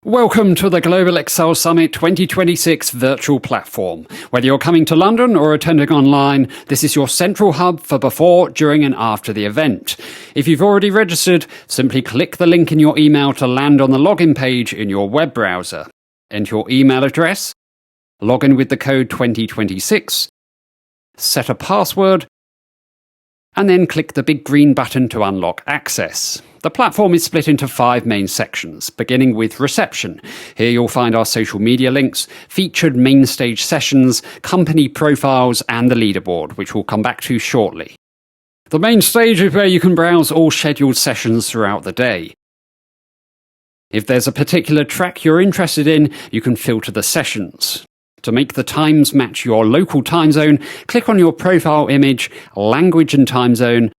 Welcome to the Global Excel Summit 2026 virtual platform. Whether you're coming to London or attending online, this is your central hub for before, during and after the event. If you've already registered, simply click the link in your email to land on the login page in your web browser. Enter your email address, log in with the code 2026, set a password, and then click the big green button to unlock access. The platform is split into 5 main sections, beginning with reception. Here you'll find our social media links, featured main stage sessions, company profiles, and the leaderboard, which we'll come back to shortly. The main stage is where you can browse all scheduled sessions throughout the day. If there's a particular track you're interested in, you can filter the sessions. To make the times match your local time zone, click on your profile image, language and time zone,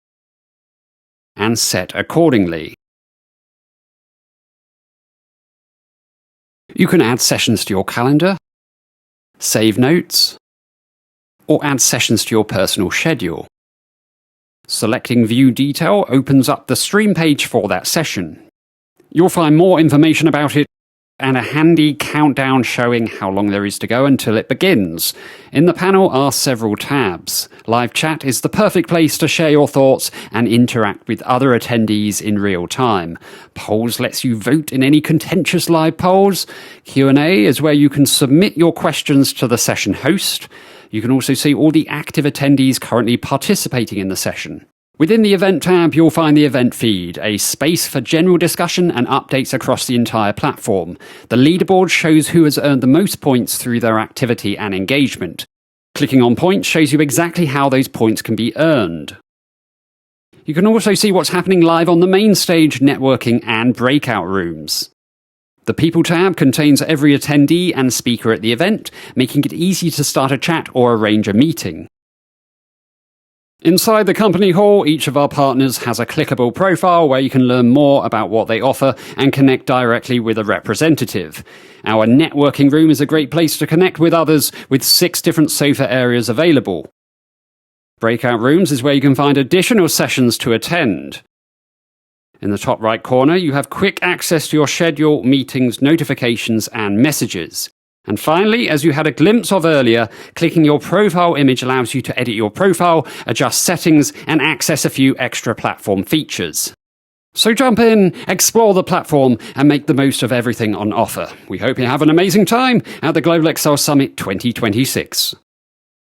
and set accordingly. You can add sessions to your calendar, save notes, or add sessions to your personal schedule. Selecting View Detail opens up the stream page for that session. You'll find more information about it and a handy countdown showing how long there is to go until it begins. In the panel are several tabs. Live chat is the perfect place to share your thoughts and interact with other attendees in real time. Polls lets you vote in any contentious live polls. Q&A is where you can submit your questions to the session host. You can also see all the active attendees currently participating in the session. Within the Event tab, you'll find the event feed, a space for general discussion and updates across the entire platform. The leaderboard shows who has earned the most points through their activity and engagement. Clicking on points shows you exactly how those points can be earned. You can also see what's happening live on the main stage, networking and breakout rooms. The People tab contains every attendee and speaker at the event, making it easy to start a chat or arrange a meeting. Inside the company hall, each of our partners has a clickable profile where you can learn more about what they offer and connect directly with a representative. Our networking room is a great place to connect with others with 6 different sofa areas available. Breakout rooms is where you can find additional sessions to attend. In the top right corner, you have quick access to your schedule, meetings, notifications, and messages. And finally, as you had a glimpse of earlier, clicking your profile image allows you to edit your profile, adjust settings, and access a few extra platform features. So jump in, explore the platform, and make the most of everything on offer. We hope you have an amazing time at the Global Excel Summit 2026.